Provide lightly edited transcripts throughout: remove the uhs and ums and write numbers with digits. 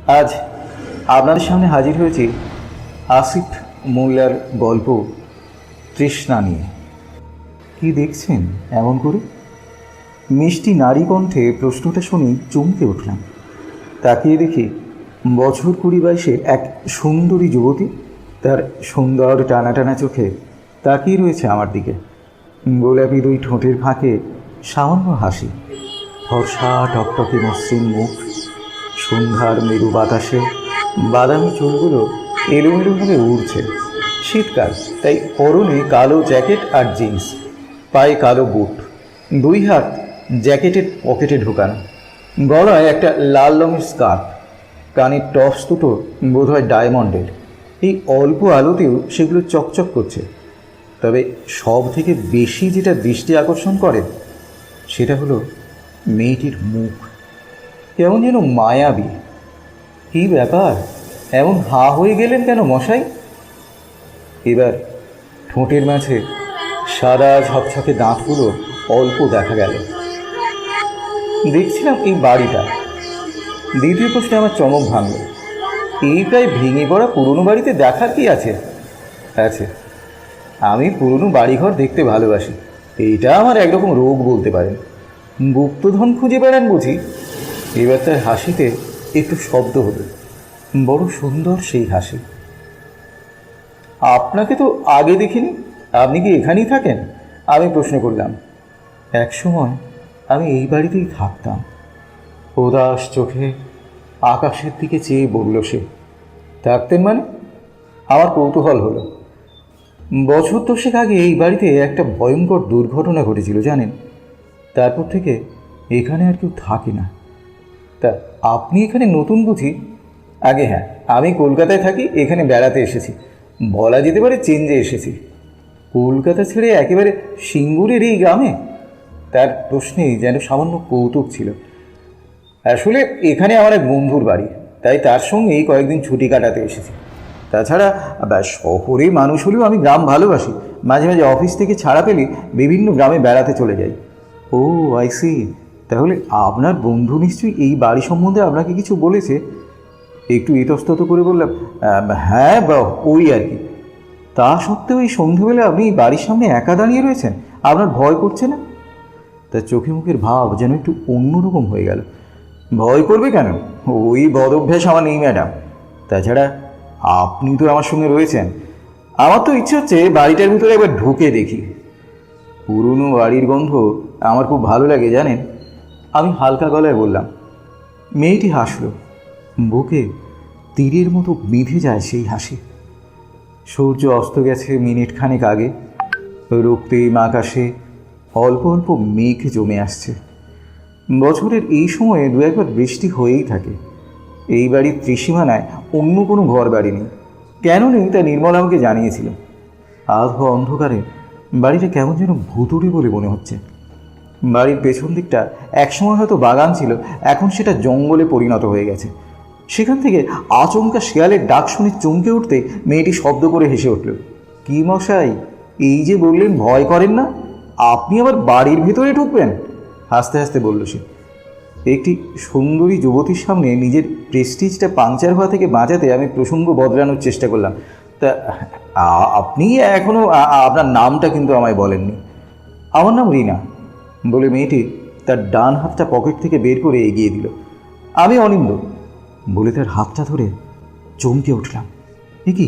আজ আপনাদের সামনে হাজির হয়েছি আসিফ মোল্লার গল্প তৃষ্ণা নিয়ে। কি দেখছেন এমন করে? মিষ্টি নারী কণ্ঠে প্রশ্নটা শুনে চমকে উঠলাম। তাকিয়ে দেখি বছর 20-22 এক সুন্দরী যুবতী তার সুন্দর টানা টানা চোখে তাকিয়ে রয়েছে আমার দিকে। গোলাপি দুই ঠোঁটের ফাঁকে সামান্য হাসি, ফর্সা টকটকে মসৃণ মুখ, সন্ধ্যার মৃদু বাতাসে বাদামি চুলগুলো এলোমেলোভাবে উড়ছে। শীতকাল, তাই পরনে কালো জ্যাকেট আর জিন্স, পায়ে কালো বুট, দুই হাত জ্যাকেটের পকেটে ঢোকানো, গলায় একটা লাল রঙের স্কার্ফ, কানের টপস দুটো বোধহয় ডায়মন্ডের। এই অল্প আলোতেও সেগুলো চকচক করছে। তবে সব থেকে বেশি যেটা দৃষ্টি আকর্ষণ করে সেটা হলো মেয়েটির মুখ। কেমন যেন মায়াবী। কী ব্যাপার, এমন হা হয়ে গেলেন কেন মশাই? এবার ঠোঁটের মাঝে সাদা ঝকঝকে দাঁতগুলো অল্প দেখা গেল। দেখছিলাম এই বাড়িটা। দ্বিতীয় প্রশ্নে আমার চমক ভাঙল। এই প্রায় ভেঙে পড়া পুরনো বাড়িতে দেখার কি আছে? আছে, আমি পুরনো বাড়িঘর দেখতে ভালোবাসি। এইটা আমার একরকম রোগ বলতে পারেন। গুপ্তধন খুঁজে বেড়ান বুঝি? এবার তার হাসিতে একটু শব্দ হলো। বড় সুন্দর সেই হাসি। আপনাকে তো আগে দেখিনি, আপনি কি এখানেই থাকেন? আমি প্রশ্ন করলাম। এক সময় আমি এই বাড়িতেই থাকতাম। উদাস চোখে আকাশের দিকে চেয়ে বলল সে। থাকতেন মানে? আমার কৌতূহল হলো। বছর 10 আগে এই বাড়িতে একটা ভয়ঙ্কর দুর্ঘটনা ঘটেছিল জানেন। তারপর থেকে এখানে আর কেউ থাকে না। তা আপনি এখানে নতুন বুঝি? আগে হ্যাঁ, আমি কলকাতায় থাকি, এখানে বেড়াতে এসেছি, বলা যেতে পারে চেঞ্জে এসেছি। কলকাতা ছেড়ে একেবারে সিঙ্গুরের এই গ্রামে? তার প্রশ্নেই যেন সামান্য কৌতুক ছিল। আসলে এখানে আমার এক বন্ধুর বাড়ি, তাই তার সঙ্গেই কয়েকদিন ছুটি কাটাতে এসেছি। তাছাড়া শহরে মানুষ হলেও আমি গ্রাম ভালোবাসি। মাঝে মাঝে অফিস থেকে ছাড়া পেলে বিভিন্ন গ্রামে বেড়াতে চলে যাই। ও আই সি, তাহলে আপনার বন্ধু নিশ্চয়ই এই বাড়ি সম্বন্ধে আপনাকে কিছু বলেছে? একটু ইতস্তত করে বললাম, হ্যাঁ ওই আর কি। তা সত্ত্বেও এই সন্ধ্যেবেলা আপনি বাড়ির সামনে একা দাঁড়িয়ে রয়েছেন, আপনার ভয় করছে না? তার চোখে মুখের ভাব যেন একটু অন্যরকম হয়ে গেল। ভয় করবে কেন? ওই বদ অভ্যাস আমার নেই ম্যাডাম। তাছাড়া আপনি তো আমার সঙ্গে রয়েছেন, আমার তো ইচ্ছে হচ্ছে বাড়িটার ভিতরে একবার ঢুকে দেখি। পুরনো বাড়ির গন্ধ আমার খুব ভালো লাগে জানেন, আমি হালকা গলায় বললাম। মেয়েটি হাসল। বুকে তীরের মতো বিঁধে যায় সেই হাসি। সূর্য অস্ত গেছে মিনিট খানেক আগে। রক্তিম আকাশে অল্প অল্প মেঘ জমে আসছে। বছরের এই সময়ে দু একবার বৃষ্টি হয়েই থাকে। এই বাড়ির ত্রিসীমানায় অন্য কোনো ঘর বাড়ি নেই। কেন নেই তা নির্মল আমাকে জানিয়েছিল। আধো অন্ধকারে বাড়িটা কেমন যেন ভুতুড়ে বলে মনে হচ্ছে। বাড়ির পেছন দিকটা একসময় হয়তো বাগান ছিল, এখন সেটা জঙ্গলে পরিণত হয়ে গেছে। সেখান থেকে আচমকা শেয়ালের ডাক শুনে চমকে উঠতে মেয়েটি শব্দ করে হেসে উঠল। কি মশাই, এই যে বললেন ভয় করেন না, আপনি আবার বাড়ির ভেতরে ঢুকবেন? হাসতে হাসতে বলল সে। একটি সুন্দরী যুবতীর সামনে নিজের প্রেস্টিজটা পাংচার হওয়া থেকে বাঁচাতে আমি প্রসঙ্গ বদলানোর চেষ্টা করলাম। তা আপনি এখনও আপনার নামটা কিন্তু আমায় বলেননি। আমার নাম রিনা বলে মেয়েটি তার ডান হাতটা পকেট থেকে বের করে এগিয়ে দিল। আমি অনিন্দ বলে তার হাতটা ধরে চমকে উঠলাম। এ কি,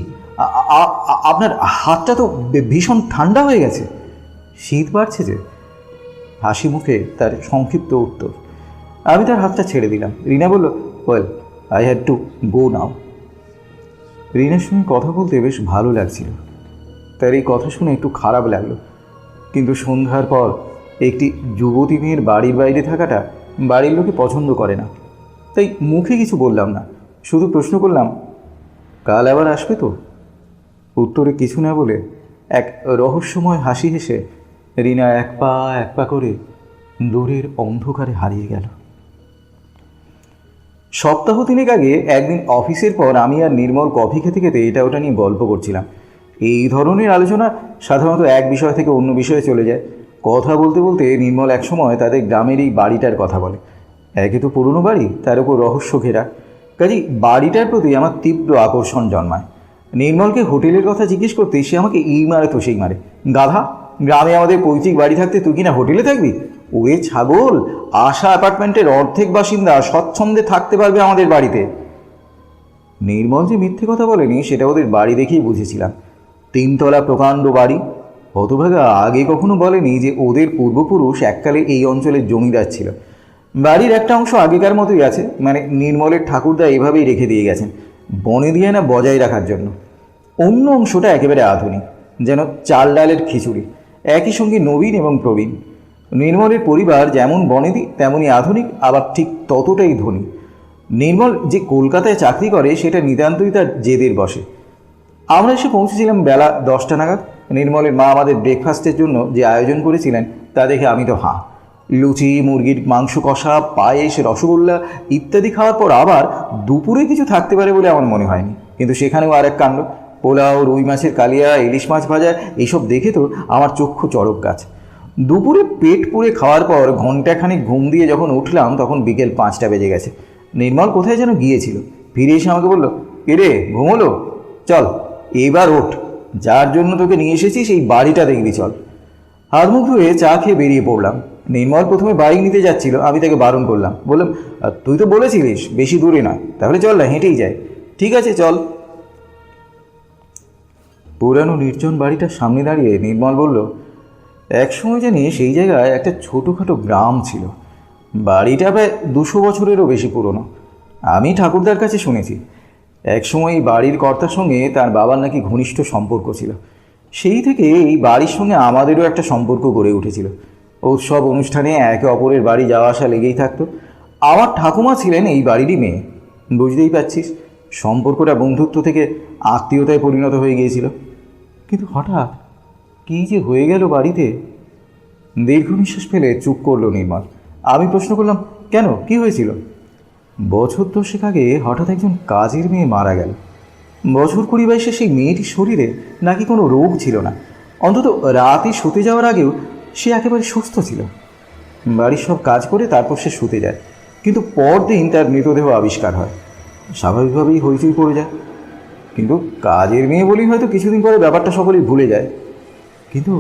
আপনার হাতটা তো ভীষণ ঠান্ডা হয়ে গেছে। শীত বাড়ছে যে। হাসি মুখে তার সংক্ষিপ্ত উত্তর। আমি তার হাতটা ছেড়ে দিলাম। রিনা বলল, well I had to go now. রিনার সঙ্গে কথা বলতে বেশ ভালো লাগছিল। তার এই কথা শুনে একটু খারাপ লাগলো, কিন্তু সন্ধ্যার পর একটি যুবতী মেয়ের বাড়ির বাইরে থাকাটা বাড়ির লোকে পছন্দ করে না। তাই মুখে কিছু বললাম না, শুধু প্রশ্ন করলাম, কাল আবার আসবে তো? উত্তরে কিছু না বলে এক রহস্যময় হাসি হেসে রিনা এক পা করে দূরের অন্ধকারে হারিয়ে গেল। সপ্তাহ 3 আগে একদিন অফিসের পর আমি আর নির্মল কফি খেতে খেতে এটা ওটা নিয়ে গল্প করছিলাম। এই ধরনের আলোচনা সাধারণত এক বিষয় থেকে অন্য বিষয়ে চলে যায়। কথা বলতে বলতে নির্মল একসময় তাদের গ্রামের এই বাড়িটার কথা বলে। একে তো পুরনো বাড়ি, তার উপর রহস্য ঘেরা। কাজেই বাড়িটার প্রতি আমার তীব্র আকর্ষণ জন্মায়। নির্মলকে হোটেলের কথা জিজ্ঞেস করতে সে আমাকে এই মারে তো সেই মারে, গাধা, গ্রামে আমাদের পৈতৃক বাড়ি থাকতে তুই কিনা হোটেলে থাকবি? ওরে ছাগল, আশা অ্যাপার্টমেন্টের অর্ধেক বাসিন্দা স্বচ্ছন্দে থাকতে পারবে আমাদের বাড়িতে। নির্মল যে মিথ্যে কথা বলেনি সেটা ওদের বাড়ি দেখেই বুঝেছিলাম। 3 তলা প্রকাণ্ড বাড়ি। হতভাগা আগে কখনো বলেনি যে ওদের পূর্বপুরুষ এককালে এই অঞ্চলের জমিদার ছিল। বাড়ির একটা অংশ আগেকার মতোই আছে, মানে নির্মলের ঠাকুরদা এভাবেই রেখে দিয়ে গেছেন বনে দিয়ে না বজায় রাখার জন্য। অন্য অংশটা একেবারে আধুনিক, যেন চাল ডালের খিচুড়ি, একই সঙ্গে নবীন এবং প্রবীণ। নির্মলের পরিবার যেমন বনেদি তেমনই আধুনিক, আবার ঠিক ততটাই ধনী। নির্মল যে কলকাতায় চাকরি করে সেটা নিতান্তই তার জেদের বসে। আমরা এসে পৌঁছেছিলাম বেলা 10টা নাগাদ। নির্মলের মা আমাদের ব্রেকফাস্টের জন্য যে আয়োজন করেছিলেন তা দেখে আমি তো হাঁ। লুচি, মুরগির মাংস কষা, পায়েস, রসগোল্লা ইত্যাদি খাওয়ার পর আবার দুপুরে কিছু থাকতে পারে বলে আমার মনে হয়নি। কিন্তু সেখানেও আর এক কাণ্ড, পোলাও, রুই মাছের কালিয়া, ইলিশ মাছ ভাজা, এইসব দেখে তো আমার চক্ষু চড়ক গাছ। দুপুরে পেট পুড়ে খাওয়ার পর ঘণ্টাখানিক ঘুম দিয়ে যখন উঠলাম তখন বিকেল 5টা বেজে গেছে। নির্মল কোথায় যেন গিয়েছিল, ফিরে এসে আমাকে বলল, এরে ঘুমোলো, চল এবার ওঠ, যার জন্য তোকে নিয়ে এসেছি সেই বাড়িটা দেখবি, চল। হাত মুখ ধুয়ে চা খেয়ে বেরিয়ে পড়লাম। নির্মল প্রথমে বাইক নিতে যাচ্ছিল, আমি তাকে বারণ করলাম, বললাম, তুই তো বলেছিলিস বেশি দূরে নয়, তাহলে চল না, হেঁটেই যায়। ঠিক আছে চল। পুরানো নির্জন বাড়িটার সামনে দাঁড়িয়ে নির্মল বলল, একসময় জানি সেই জায়গায় একটা ছোটোখাটো গ্রাম ছিল। বাড়িটা প্রায় 200 বছরেরও বেশি পুরনো। আমি ঠাকুরদার কাছে শুনেছি একসময় এই বাড়ির কর্তার সঙ্গে তার বাবার নাকি ঘনিষ্ঠ সম্পর্ক ছিল। সেই থেকে এই বাড়ির সঙ্গে আমাদেরও একটা সম্পর্ক গড়ে উঠেছিল। উৎসব অনুষ্ঠানে একে অপরের বাড়ি যাওয়া আসা লেগেই থাকতো। আমার ঠাকুমা ছিলেন এই বাড়িরই মেয়ে। বুঝতেই পারছিস, সম্পর্কটা বন্ধুত্ব থেকে আত্মীয়তায় পরিণত হয়ে গিয়েছিল। কিন্তু হঠাৎ কী যে হয়ে গেল বাড়িতে। দীর্ঘ নিঃশ্বাস ফেলে চুপ করলো নির্মল। আমি প্রশ্ন করলাম, কেন, কি হয়েছিল? বছর 10 আগে হঠাৎ একজন কাজের মেয়ে মারা গেল। বছর 20 বয়সে সেই মেয়েটির শরীরে নাকি কোনো রোগ ছিল না, অন্তত রাতে শুতে যাওয়ার আগেও সে একেবারে সুস্থ ছিল। বাড়ির সব কাজ করে তারপর সে শুতে যায়, কিন্তু পরদিন তার মৃতদেহ আবিষ্কার হয়। স্বাভাবিকভাবেই হইচই পড়ে যায়। কিন্তু কাজের মেয়ে বলেই হয়তো কিছুদিন পরে ব্যাপারটা সকলেই ভুলে যায়। কিন্তু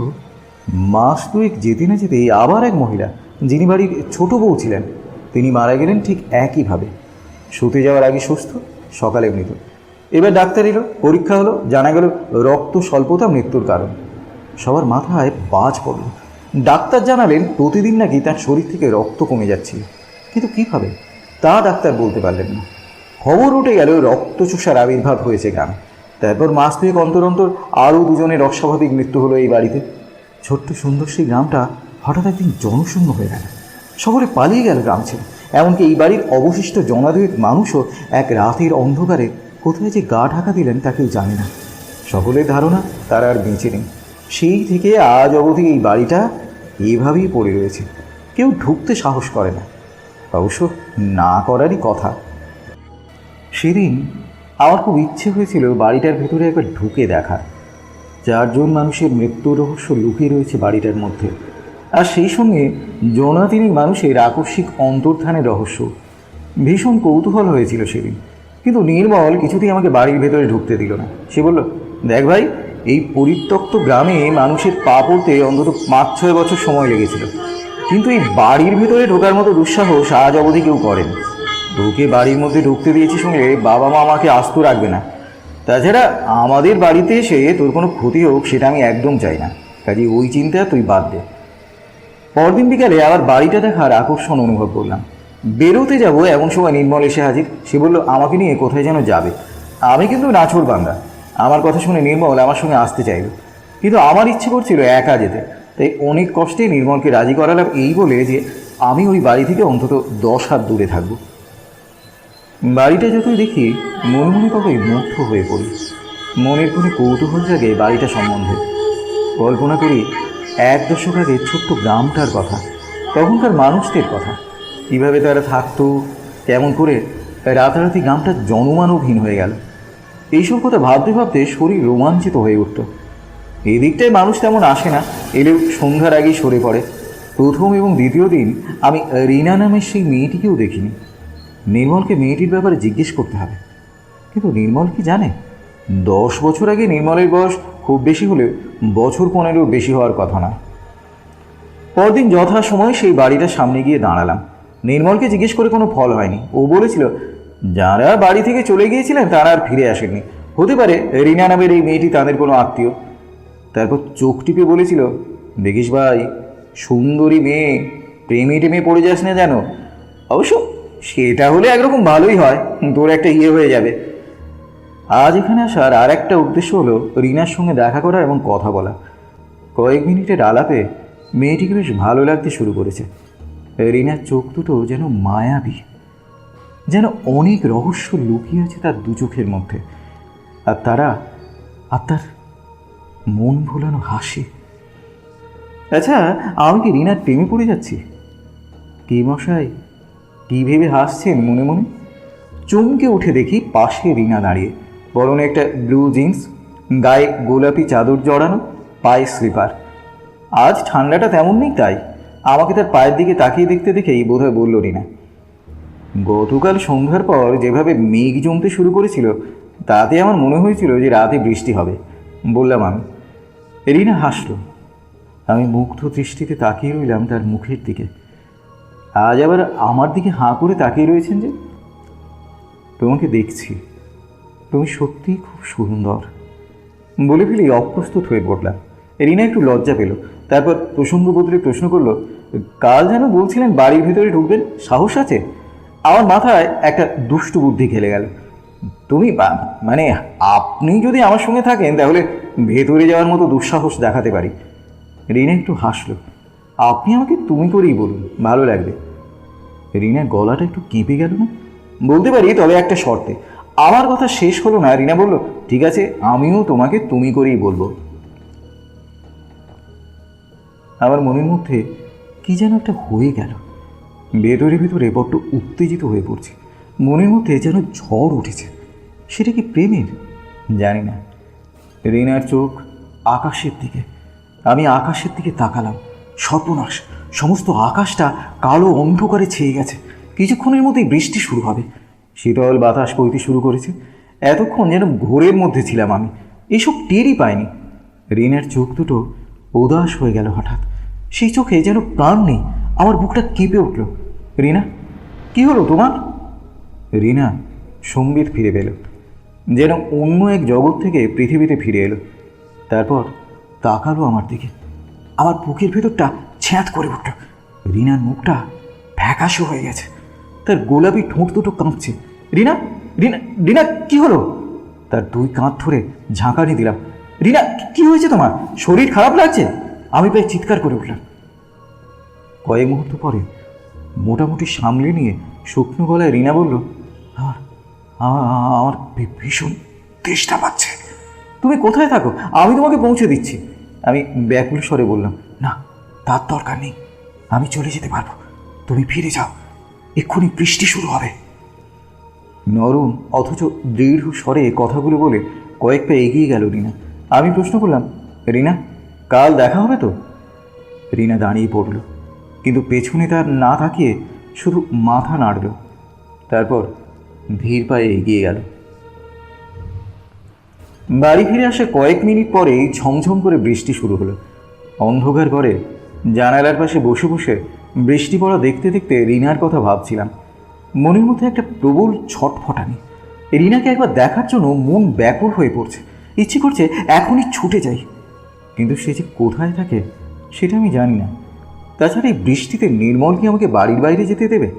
মাস 2 যেতে না যেতেই আবার এক মহিলা, যিনি বাড়ির ছোট বউ ছিলেন, তিনি মারা গেলেন ঠিক একইভাবে। শুতে যাওয়ার আগে সুস্থ, সকালে মৃত। এবার ডাক্তার এলো, পরীক্ষা হলো, জানা গেল রক্ত স্বল্পতা মৃত্যুর কারণ। সবার মাথায় বাজ পড়ল। ডাক্তার জানালেন প্রতিদিন নাকি তার শরীর থেকে রক্ত কমে যাচ্ছিল, কিন্তু কীভাবে তা ডাক্তার বলতে পারলেন না। খবর উঠে গেল রক্তচোষার আবির্ভাব হয়েছে গ্রামে। তারপর মাস 2 অন্তর অন্তর আরও 2 জনের অস্বাভাবিক মৃত্যু হলো এই বাড়িতে। ছোট্ট সুন্দর সেই গ্রামটা হঠাৎ একদিন জনশূন্য হয়ে গেল। সকলে পালিয়ে গেল গ্রাম ছেড়ে। এমনকি এই বাড়ির অবশিষ্ট জনাদয়েক মানুষও এক রাতের অন্ধকারে কোথায় যে গা ঢাকা দিলেন তা কেউ জানে না। সকলের ধারণা তারা আর বেঁচে নেই। সেই থেকে আজ অবধি এই বাড়িটা এভাবেই পড়ে রয়েছে। কেউ ঢুকতে সাহস করে না, অবশ্য না করারই কথা। সেদিন আমার খুব ইচ্ছে হয়েছিল বাড়িটার ভেতরে একবার ঢুকে দেখার। 4 জন মানুষের মৃত্যু রহস্য লুকিয়ে রয়েছে বাড়িটার মধ্যে, আর সেই সঙ্গে জনাতিনিক মানুষের আকস্মিক অন্তর্ধানের রহস্য। ভীষণ কৌতূহল হয়েছিল সেদিন। কিন্তু নির্মল কিছুতেই আমাকে বাড়ির ভেতরে ঢুকতে দিল না। সে বলল, দেখ ভাই, এই পরিত্যক্ত গ্রামে মানুষের পা পড়তে অন্তত 5-6 বছর সময় লেগেছিল, কিন্তু এই বাড়ির ভেতরে ঢোকার মতো দুঃসাহস আজ অবধি কেউ করেন। তোকে বাড়ির মধ্যে ঢুকতে দিয়েছি শুনলে বাবা মা আমাকে আস্ত রাখবে না। তাছাড়া আমাদের বাড়িতে এসে তোর কোনো ক্ষতি হোক সেটা আমি একদম চাই না, কাজে ওই চিন্তা তুই বাদ দে। পরদিন বিকালে আবার বাড়িটা দেখার আকর্ষণ অনুভব করলাম। বেরোতে যাব এমন সময় নির্মল এসে হাজির। সে বলল আমাকে নিয়ে কোথায় যেন যাবে। আমি কিন্তু নাছোড় বান্দা। আমার কথা শুনে নির্মল আমার সঙ্গে আসতে চাইল, কিন্তু আমার ইচ্ছে করছিল একা যেতে। তাই অনেক কষ্টে নির্মলকে রাজি করালাম এই বলে যে আমি ওই বাড়ি থেকে অন্তত 10 হাত দূরে থাকব। বাড়িটা যতই দেখি মনে মনে ততই মুগ্ধ হয়ে পড়ি। মনের কোনো কৌতূহল জাগে বাড়িটা সম্বন্ধে। কল্পনা করি 1 দশক আগে ছোট্ট গ্রামটার কথা, তখনকার মানুষদের কথা, কীভাবে তারা থাকতো, কেমন করে রাতারাতি গ্রামটা জনমানবহীন হয়ে গেল। এইসব কথা ভাবতে ভাবতে শরীর রোমাঞ্চিত হয়ে উঠত। এই দিকটায় মানুষ তেমন আসে না, এলেও সন্ধ্যার আগেই সরে পড়ে। প্রথম এবং দ্বিতীয় দিন আমি রিনা নামের সেই মেয়েটিকেও দেখিনি। নির্মলকে মেয়েটির ব্যাপারে জিজ্ঞেস করতে হবে। কিন্তু নির্মল কি জানে? 10 বছর আগে নির্মলের বয়স খুব বেশি হলেও বছর 15 বেশি হওয়ার কথা না। পরদিন যথাসময়ে সেই বাড়িটার সামনে গিয়ে দাঁড়ালাম। নির্মলকে জিজ্ঞেস করে কোনো ফল হয়নি। ও বলেছিল যারা বাড়ি থেকে চলে গিয়েছিলেন তারা আর ফিরে আসেননি। হতে পারে রিনা নামের এই মেয়েটি তাদের কোনো আত্মীয়। তারপর চোখ টিপে বলেছিল, দেখিস ভাই, সুন্দরী মেয়ে, প্রেমে টেমে পড়ে যাস না যেন। অবশ্য সেটা হলে একরকম ভালোই হয়, তোর একটা হয়ে যাবে। আজ এখানে আসার আর একটা উদ্দেশ্য হলো রিনার সঙ্গে দেখা করা এবং কথা বলা। কয়েক মিনিটের আলাপে মেয়েটিকে বেশ ভালো লাগতে শুরু করেছে। রিনার চোখ দুটো যেন মায়াবী, যেন অনেক রহস্য লুকিয়ে আছে তার দু চোখের মধ্যে। আর তার মন ভোলানো হাসি। আচ্ছা, আমি কি রিনার প্রেমে পড়ে যাচ্ছি? কি মশাই, কি ভেবে হাসছেন মনে মনে? চমকে উঠে দেখি পাশে রিনা দাঁড়িয়ে, পরনে একটা ব্লু জিন্স, গায়ে গোলাপি চাদর জড়ানো, পায়ে স্লিপার। আজ ঠান্ডাটা তেমন নেই, তাই আমাকে তার পায়ের দিকে তাকিয়ে দেখতে দেখেই বোধহয় বলল রিনা। গতকাল সন্ধ্যার পর যেভাবে মেঘ জমতে শুরু করেছিল তাতে আমার মনে হয়েছিল যে রাতে বৃষ্টি হবে, বললাম আমি। রিনা হাসল। আমি মুগ্ধ দৃষ্টিতে তাকিয়ে রইলাম তার মুখের দিকে। আজ আবার আমার দিকে হাঁ করে তাকিয়ে রয়েছেন যে? তোমাকে দেখছি, তুমি সত্যিই খুব সুন্দর বলে ফেলি অপ্রস্তুত হয়ে পড়লাম। রিনা একটু লজ্জা পেল। তারপর প্রসঙ্গ বদলে প্রশ্ন করলো, কাল যেন বলছিলেন বাড়ির ভিতরে ঢুকবেন, সাহস আছে? আমার মাথায় একটা দুষ্টু বুদ্ধি খেলে গেল। তুমি মানে আপনি যদি আমার সঙ্গে থাকেন তাহলে ভেতরে যাওয়ার মতো দুঃসাহস দেখাতে পারি। রিনা একটু হাসলো। আপনি আমাকে তুমি করেই বলুন, ভালো লাগবে। রিনার গলাটা একটু কেঁপে গেল না? বলতে পারি, তবে একটা শর্তে। আমার কথা শেষ হলো না, রিনা বলল, ঠিক আছে, আমিও তোমাকে তুমি করেই বলবো। আমার মনের মধ্যে কি যেন একটা হয়ে গেল। ভেতরে ভেতরে বড্ড উত্তেজিত হয়ে পড়ছে। মনের মধ্যে যেন ঝড় উঠেছে। সেটা কি প্রেমের? জানি না। রিনার চোখ আকাশের দিকে। আমি আকাশের দিকে তাকালাম। সর্বনাশ, সমস্ত আকাশটা কালো অন্ধকারে ছেয়ে গেছে। কিছুক্ষণের মধ্যেই বৃষ্টি শুরু হবে। শীতল বাতাস বইতে শুরু করেছে। এতক্ষণ যেন ঘোরের মধ্যে ছিলাম আমি, এসব টেরই পাইনি। রিনার চোখ দুটো উদাস হয়ে গেল হঠাৎ। সেই চোখে যেন প্রাণ নেই। আমার বুকটা কেঁপে উঠল। রিনা, কি হলো তোমার? রিনা সম্বিত ফিরে পেল, যেন অন্য এক জগৎ থেকে পৃথিবীতে ফিরে এলো। তারপর তাকালো আমার দিকে। আমার বুকের ভেতরটা ছ্যাঁত করে উঠল। রিনার মুখটা ফ্যাকাশে হয়ে গেছে। তার গোলাপি ঠোঁট দুটো কাঁপছে। রিনা, রিনা, রিনা, কি হলো? তার দুই কাঁধ ধরে ঝাঁকানি দিলাম। রিনা, কি হয়েছে তোমার? শরীর খারাপ লাগছে? আমি প্রায় চিৎকার করে উঠলাম। কয়েক মুহূর্ত পরে মোটামুটি সামলে নিয়ে শুকনো গলায় রিনা বলল, আমার ভীষণ তেষ্টা পাচ্ছে। তুমি কোথায় থাকো? আমি তোমাকে পৌঁছে দিচ্ছি। আমি ব্যাকুল স্বরে বললাম, না, তার দরকার নেই, আমি চলে যেতে পারবো। তুমি ফিরে যাও, এক্ষুনি বৃষ্টি শুরু হবে। নরম অথচ দৃঢ় স্বরে কথাগুলো বলে কয়েক পা এগিয়ে গেল রিনা। আমি প্রশ্ন করলাম, রিনা, কাল দেখা হবে তো? রিনা দাঁড়িয়ে পড়ল, কিন্তু পেছনে তার না তাকিয়ে শুধু মাথা নাড়ল। তারপর ধীর পায়ে এগিয়ে গেল। বাড়ি ফিরে আসে কয়েক মিনিট পরেই ঝমঝম করে বৃষ্টি শুরু হলো। অন্ধকার ঘরে জানালার পাশে বসে বসে বৃষ্টি পড়া দেখতে দেখতে রিনার কথা ভাবছিলাম। মনের মধ্যে একটা প্রবল ছটফটানি। রিনাকে একবার দেখার জন্য মন ব্যাকুল হয়ে পড়ছে। ইচ্ছে করছে এখনই ছুটে যাই, কিন্তু সে যে কোথায় থাকে সেটা আমি জানি না। তাছাড়া এই বৃষ্টিতে নির্মল কি আমাকে বাড়ির বাইরে যেতে দেবে?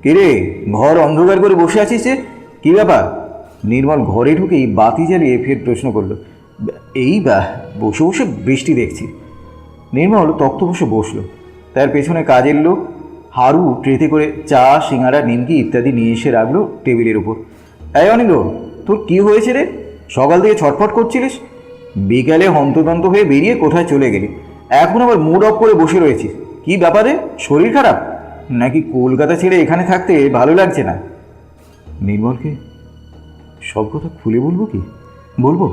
কিরে, ঘর অন্ধকার করে বসে আছিস যে, কী ব্যাপার? নির্মল ঘরে ঢুকেই বাতি জ্বালিয়ে ফের প্রশ্ন করলো। এই বসে বসে বৃষ্টি দেখছি। নির্মল তক্ত বসে বসলো। তার পেছনে কাজের লোক হারু ট্রেতে করে চা, সিঙ্গারা, নিমকি ইত্যাদি নিয়ে এসে রাখলো টেবিলের উপর। এই অনিল, তোর কী হয়েছে রে? সকাল থেকে ছটফট করছিলিস, বিকালে হন্তদন্ত হয়ে বেরিয়ে কোথায় চলে গেলি? এখন আবার মুড অফ করে বসে রয়েছিস। কী ব্যাপারে? শরীর খারাপ নাকি? কলকাতা ছেড়ে এখানে থাকতে ভালো লাগছে না? নির্মলকে সব কথা খুলে বলবো কি? বলবো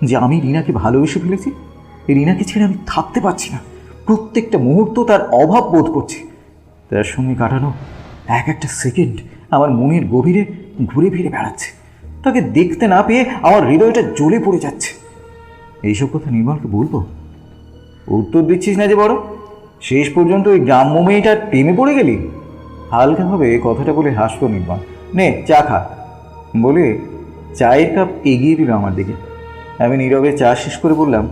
যে আমি রিনাকে ভালোবেসে ফেলেছি। রিনাকে ছেড়ে আমি থাকতে পারছি না। প্রত্যেকটা মুহূর্ত তার অভাব বোধ করছি। তার সঙ্গে কাটানো এক একটা সেকেন্ড আমার মনের গভীরে ঘুরে ফিরে বেড়াচ্ছে। তাকে দেখতে না পেয়ে আমার হৃদয়টা জ্বলে পড়ে যাচ্ছে। এইসব কথা নির্মলকে বলবো? উত্তর দিচ্ছিস না যে বড়? শেষ পর্যন্ত ওই গ্রাম্য মেয়েটার প্রেমে পড়ে গেলি? হালকাভাবে কথাটা বলে হাসলো নির্মল। নে চা খা বলে চায়ের কাপ এগিয়ে দিল আমার দিকে। আমি নীরবে চা শেষ করে বললাম,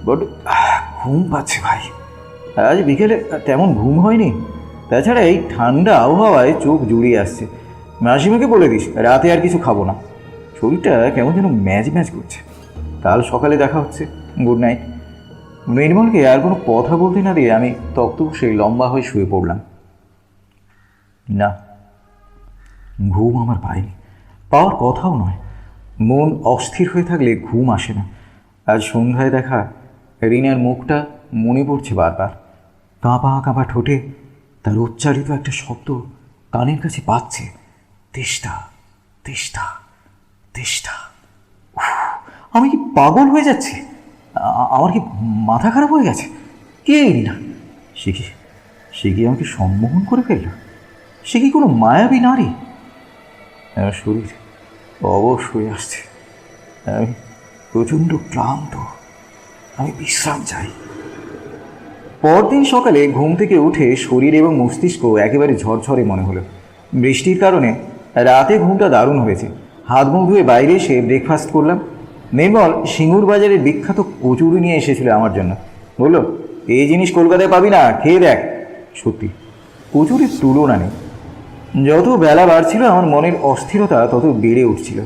বড় ঘুম পাচ্ছে ভাই, আজ বিকেলে তেমন ঘুম হয়নি। তাছাড়া এই ঠান্ডা আবহাওয়ায় চোখ জুড়িয়ে আসছে। মাসিমাকে বলে দিস রাতে আর কিছু খাবো না, শরীরটা কেমন যেন ম্যাচ ম্যাচ করছে। কাল সকালে দেখা হচ্ছে, গুড নাইট। নির্মলকে আর কোনো কথা বলতে না দিয়ে আমি তক্ত বসে লম্বা হয়ে শুয়ে পড়লাম। না, ঘুম আমার পায়নি, পাওয়ার কথাও নয়। মন অস্থির হয়ে থাকলে ঘুম আসে না। আজ সন্ধ্যায় দেখা রিনার মুখটা মনে পড়ছে বারবার। কাঁপা কাঁপা ঠোঁটে তার উচ্চারিত একটা শব্দ কানের কাছে পাচ্ছে, তেষ্টা তেষ্টা তেষ্টা। আমি কি পাগল হয়ে যাচ্ছি? আমার কি মাথা খারাপ হয়ে গেছে? কে রিনা? সে কি আমাকে সম্মোহন করে ফেলল? সে কি কোনো মায়াবী নারী? আমার শরীর অবশ হয়ে আসছে, আমি প্রচণ্ড ক্লান্ত, আমি বিশ্রাম চাই। পরদিন সকালে ঘুম থেকে উঠে শরীর এবং মস্তিষ্ক একেবারে ঝরঝরে মনে হলো। বৃষ্টির কারণে রাতে ঘুমটা দারুণ হয়েছে। হাত মুখ ধুয়ে বাইরে এসে ব্রেকফাস্ট করলাম। নির্মল সিঙ্গুর বাজারের বিখ্যাত কচুরি নিয়ে এসেছিল আমার জন্য। বলল, এই জিনিস কলকাতায় পাবি না, খেয়ে দেখ। সত্যি কচুরির তুলনা নেই। যত বেলা বাড়ছিল আমার মনের অস্থিরতা তত বেড়ে উঠছিল।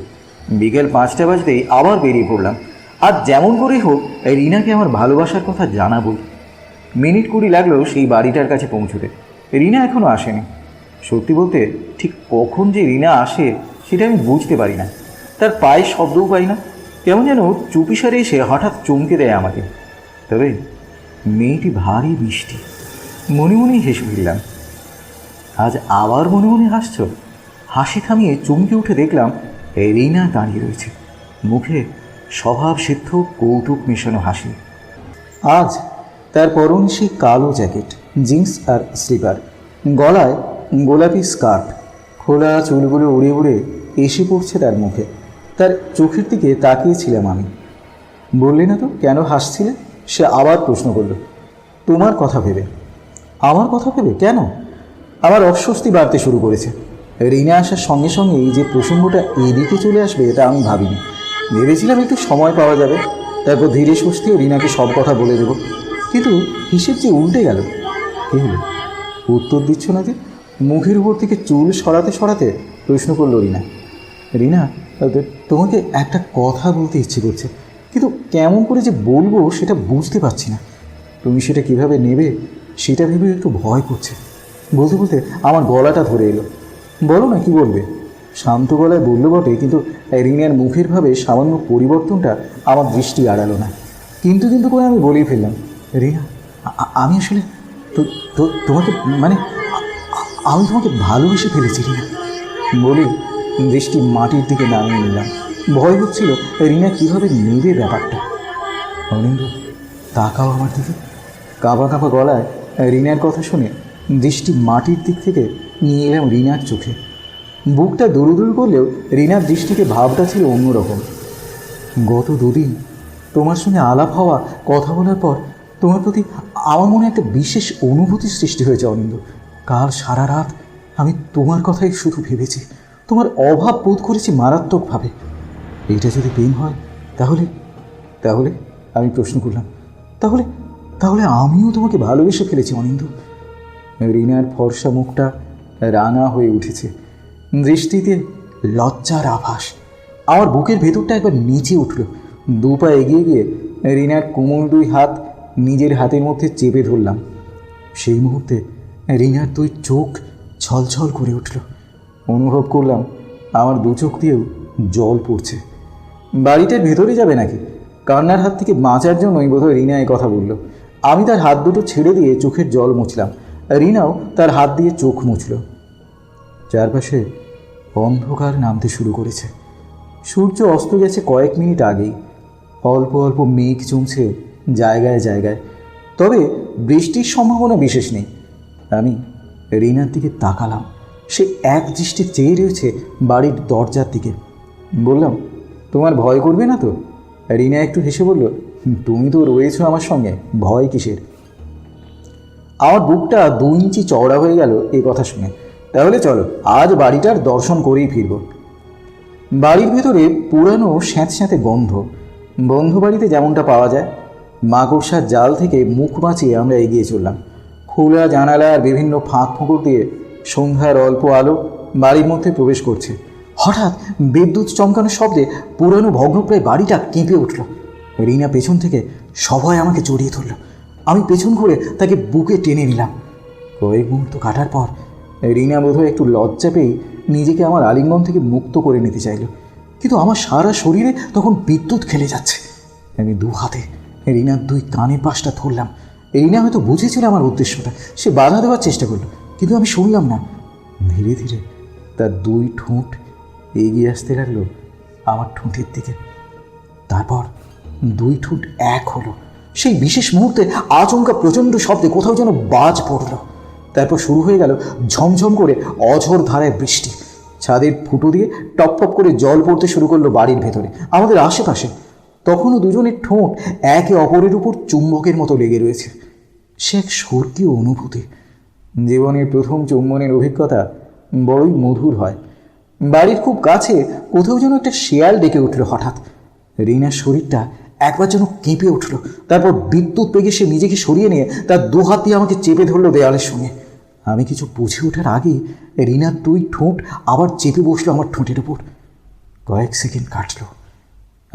বিকেল 5টা বাজতেই আবার বেরিয়ে পড়লাম। আজ যেমন করেই হোক রিনাকে আমার ভালোবাসার কথা জানাবো। মিনিট 20 লাগলো সেই বাড়িটার কাছে পৌঁছতে। রিনা এখনও আসেনি। সত্যি বলতে ঠিক কখন যে রিনা আসে সেটা আমি বুঝতে পারি না। তার পায়ের শব্দও পাই না, কেমন যেন চুপিসারে এসে হঠাৎ চমকে দেয় আমাকে। তবে মেয়েটি ভারী মিষ্টি। মনে মনেই হেসে ফেললাম। আজ আবার মনে মনে হাসছ? হাসি থামিয়ে চমকে উঠে দেখলাম রিনা দাঁড়িয়ে রয়েছে, মুখে স্বভাব সিদ্ধ কৌতুক মেশানো হাসি। আজ তার পরনে সেই কালো জ্যাকেট, জিন্স আর স্লিপার, গলায় গোলাপি স্কার্ফ, খোলা চুলগুলো উড়ে উড়ে এসে পড়ছে তার মুখে। তার চোখের দিকে তাকিয়েছিলাম আমি। বললে না তো কেন হাসছিলে? সে আবার প্রশ্ন করল, তোমার কথা ভেবে। আমার কথা ভেবে? কেন? আমার অস্বস্তি বাড়তে শুরু করেছে। রিনা আসার সঙ্গে সঙ্গেই যে প্রসঙ্গটা এদিকে চলে আসবে এটা আমি ভাবিনি। ভেবেছিলাম একটু সময় পাওয়া যাবে, তারপর ধীরে সুস্থে রিনাকে সব কথা বলে দেব। কিন্তু হিসেব যে উল্টে গেল। কী হলো? উত্তর দিচ্ছ না যে? মুখের উপর থেকে চুল সরাতে সরাতে প্রশ্ন করলো রিনা। রিনা, তোমাকে একটা কথা বলতে ইচ্ছে করছে, কিন্তু কেমন করে যে বলবো সেটা বুঝতে পারছি না। তুমি সেটা কিভাবে নেবে সেটা ভেবে একটু ভয় করছে। বলতে বলতে আমার গলাটা ধরে এলো। বলো না, কি বলবে? শান্ত গলায় বললো বটে, কিন্তু রিনার মুখের ভাবে সামান্য পরিবর্তনটা আমার দৃষ্টি আড়ালো না। কিন্তু কিন্তু করে আমি বলেই ফেললাম, রিনা, আমি আসলে তোমাকে আমি তোমাকে ভালোবেসে ফেলেছি রিনা। বলি দৃষ্টি মাটির দিকে নামিয়ে নিলাম। ভয় হচ্ছিল রিনা কীভাবে নেবে ব্যাপারটা। অনিন্দ, তাকাও আমার দিকে। কাঁপা কাঁপা গলায় রিনার কথা শুনে দৃষ্টি মাটির দিক থেকে নিয়ে এলাম রিনার চোখে। বুকটা দুরুদুরু করলেও রিনার দৃষ্টিতে ভাবটা ছিল অন্যরকম। গত 2 দিন তোমার সঙ্গে আলাপ হওয়া, কথা বলার পর তোমার প্রতি আমার মনে একটা বিশেষ অনুভূতি সৃষ্টি হয়েছে অনিন্দ। কাল সারা রাত আমি তোমার কথাই শুধু ভেবেছি, তোমার অভাব বোধ করেছি মারাত্মকভাবে। এটা যদি প্রেম হয় তাহলে তাহলে আমি প্রশ্ন করলাম, তাহলে তাহলে আমিও তোমাকে ভালোবেসে ফেলেছি অনিন্দ। রিনার ফর্সা মুখটা রাঙা হয়ে উঠেছে, দৃষ্টিতে লজ্জার আভাস। আমার বুকের ভেতরটা একবার নিচে উঠল। 2 পা এগিয়ে গিয়ে রিনার কোমল 2 হাত নিজের হাতের মধ্যে চেপে ধরলাম। সেই মুহূর্তে রিনার 2 চোখ ছলছল করে উঠল। অনুভব করলাম আমার 2 চোখ দিয়েও জল পড়ছে। বাড়িটার ভেতরে যাবে নাকি? কান্নার হাত থেকে বাঁচার জন্যই বোধহয় রিনা এই কথা বলল। আমি তার হাত দুটো ছেড়ে দিয়ে চোখের জল মুছলাম। রিনাও তার হাত দিয়ে চোখ মুছল। চারপাশে অন্ধকার নামতে শুরু করেছে। সূর্য অস্ত গেছে কয়েক মিনিট আগেই। অল্প অল্প মেঘ জমছে জায়গায় জায়গায়, তবে বৃষ্টির সম্ভাবনা বিশেষ নেই। আমি রিনার দিকে তাকালাম। সে এক দৃষ্টি চেয়ে রয়েছে বাড়ির দরজার দিকে। বললাম, তোমার ভয় করবে না তো? রিনা একটু হেসে বলল, তুমি তো রয়েছো আমার সঙ্গে, ভয় কিসের? আমার বুকটা 2 ইঞ্চি চওড়া হয়ে গেল এ কথা শুনে। তাহলে চলো, আজ বাড়িটার দর্শন করেই ফিরব। বাড়ির ভেতরে পুরানো স্যাঁতস্যাঁতে গন্ধ, বন্ধ বাড়িতে যেমনটা পাওয়া যায়। মাকড়সার জাল থেকে মুখ বাঁচিয়ে আমরা এগিয়ে চললাম। খোলা জানালা আর বিভিন্ন ফাঁক ফোঁকর দিয়ে সন্ধ্যার অল্প আলো বাড়ির মধ্যে প্রবেশ করছে। হঠাৎ বিদ্যুৎ চমকানোর শব্দে পুরানো ভগ্নপ্রায় বাড়িটা কেঁপে উঠল। রিনা পেছন থেকে সবাই আমাকে জড়িয়ে ধরল। আমি পেছন ঘুরে তাকে বুকে টেনে নিলাম। কয়েক মুহূর্ত কাটার পর রিনা বোধহয় একটু লজ্জা পেয়ে নিজেকে আমার আলিঙ্গন থেকে মুক্ত করে নিতে চাইল, কিন্তু আমার সারা শরীরে তখন বিদ্যুৎ খেলে যাচ্ছে। আমি 2 হাতে রিনার 2 কানের পাশটা ধরলাম। রিনা হয়তো বুঝেছিল আমার উদ্দেশ্যটা, সে বাধা দেওয়ার চেষ্টা করলো, কিন্তু আমি শুনলাম না। ধীরে ধীরে তার 2 ঠোঁট এগিয়ে আসতে লাগলো আমার ঠোঁটের দিকে। তারপর 2 ঠোঁট এক হলো। সেই বিশেষ মুহূর্তে আচমকা প্রচণ্ড শব্দে কোথাও যেন বাজ পড়ল। তারপর শুরু হয়ে গেল ঝমঝম করে অঝোর ধারায় বৃষ্টি। ছাদের ফুটো দিয়ে টপ টপ করে জল পড়তে শুরু করলো বাড়ির ভেতরে, আমাদের আশেপাশে। তখনও দুজনের ঠোঁট একে অপরের উপর চুম্বকের মতো লেগে রয়েছে। সে এক স্বর্গীয় অনুভূতি। জীবনের প্রথম চুম্বনের অভিজ্ঞতা বড়ই মধুর হয়। বাড়ির খুব কাছে কোথাও যেন একটা শেয়াল ডেকে উঠল হঠাৎ। রিনার শরীরটা একবার যেন কেঁপে উঠল। তারপর বিদ্যুৎ বেগে সে নিজেকে সরিয়ে নিয়ে তার 2 হাত দিয়ে আমাকে চেপে ধরলো দেয়ালের সঙ্গে। আমি কিছু বুঝে ওঠার আগেই রিনার 2 ঠোঁট আবার চেপে বসলো আমার ঠোঁটের উপর। কয়েক সেকেন্ড কাটল।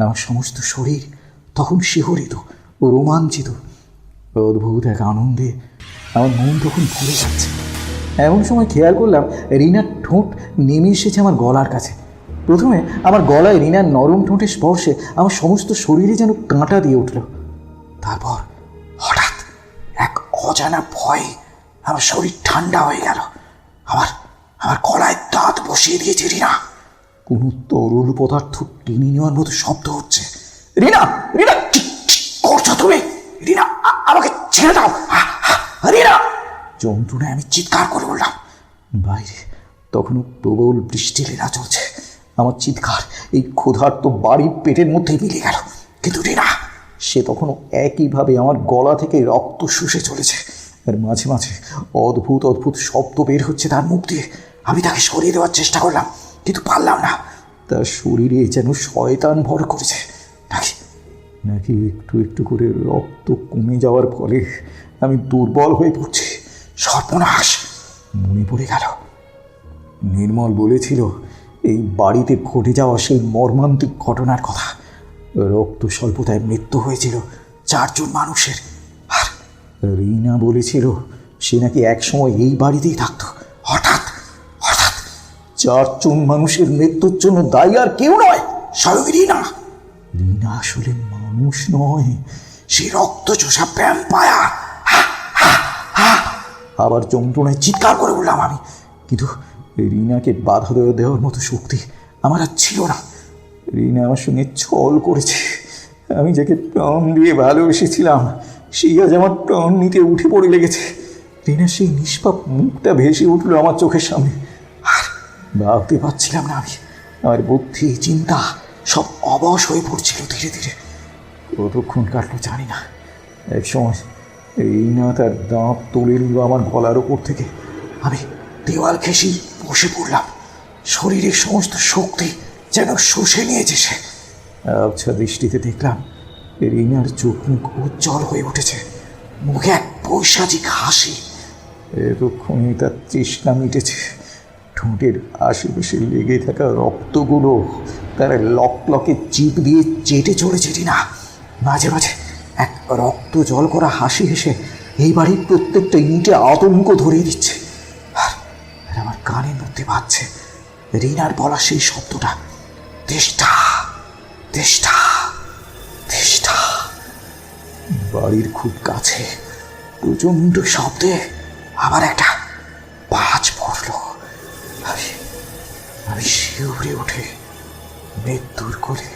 আমার সমস্ত শরীর তখন শিহরিত ও রোমাঞ্চিত। অদ্ভুত এক আনন্দে আমার মন তখন ভরে যাচ্ছে। এমন সময় খেয়াল করলাম রিনার ঠোঁট নেমে এসেছে আমার গলার কাছে। প্রথমে আমার গলায় রিনার নরম ঠোঁটের স্পর্শে আমার সমস্ত শরীরে যেন কাঁটা দিয়ে উঠল। তারপর হঠাৎ এক অজানা ভয়ে আমার শরীর ঠান্ডা হয়ে গেল। আমার গলায় দাঁত বসিয়ে দিয়েছে রিনা। কোনো তরল পদার্থ টেনে নেওয়ার মতো শব্দ হচ্ছে। রিনা, রিনা, কি করছো তুমি? রিনা, আমাকে ছেড়ে দাও। রিনা! যন্ত্রণায় আমি চিৎকার করে বললাম। বাইরে তখনও প্রবল বৃষ্টি লীলা চলছে। আমার চিৎকার এই ক্ষুধার্ত বাড়ির পেটের মধ্যেই মিলে গেল। কিন্তু রিনা, সে তখনও একইভাবে আমার গলা থেকে রক্ত শুষে চলেছে। আর মাঝে মাঝে অদ্ভুত অদ্ভুত শব্দ বের হচ্ছে তার মুখ দিয়ে। আমি তাকে সরিয়ে দেওয়ার চেষ্টা করলাম, কিন্তু পারলাম না। তার শরীরে যেন শয়তান ভর করেছে। নাকি একটু একটু করে রক্ত কমে যাওয়ার ফলে আমি দুর্বল হয়ে পড়ছি। সর্বনাশ! মনে পড়ে গেল, নির্মল বলেছিল এই বাড়িতে ঘটে যাওয়া সেই মর্মান্তিক ঘটনার কথা। রক্ত স্বল্পতায় মৃত্যু হয়েছিল 4 জন মানুষের। আর রিনা বলেছিল সে নাকি একসময় এই বাড়িতেই থাকতো। হঠাৎ 4 জন মানুষের মৃত্যুর জন্য দায়ী আর কেউ নয়, স্বয়ং রিনা। রিনা আসলে মানুষ নয়, সে রক্তচোষা ভ্যাম্পায়ার। আবার যন্ত্রণায় চিৎকার করে বললাম আমি, কিন্তু রিনাকে বাধা দেওয়ার মতো শক্তি আমার আর ছিল না। রিনা আমার সঙ্গে ছল করেছে। আমি যাকে প্রাণ দিয়ে ভালোবেসেছিলাম সেই আজ আমার প্রাণ নিতে উঠে পড়ে লেগেছে। রিনার সেই নিষ্পাপ মুখটা ভেসে উঠল আমার চোখের সামনে। আর ভাবতে পারছিলাম না আমি। আমার বুদ্ধি চিন্তা সব অবশ হয়ে পড়ছিল ধীরে ধীরে। কতক্ষণ কাটলো জানি না। এক সময় রিনা তার দাঁত তুলে নিল আমার গলার ওপর থেকে। আমি দেওয়াল ঘেঁষি বসে পড়লাম। শরীরের সমস্ত শক্তি যেন শুষে নিয়েছে সে। আবছা দৃষ্টিতে দেখলাম রিনার চোখ মুখ উজ্জ্বল হয়ে উঠেছে, মুখে এক পৈশাচিক হাসি। এতক্ষণে তার তৃষ্ণা মিটেছে। ঠোঁটের আশেপাশে লেগে থাকা রক্তগুলো তার লকলকে চিপ দিয়ে চেটে চলেছে রিনা। মাঝে মাঝে এক রক্ত জল করা হাসি হেসে এই বাড়ির প্রত্যেকটা ইঁটে আতঙ্ক ধরিয়ে দিচ্ছে। আর আমার কানের মধ্যে বাজছে রিনার বলা সেই শব্দটা, তেষ্টা তেষ্টা তেষ্টা। বাড়ির খুব কাছে প্রচণ্ড শব্দে আবার একটা বাজ পড়ল। আমি শিউরে উঠে মৃত্যুর কোলে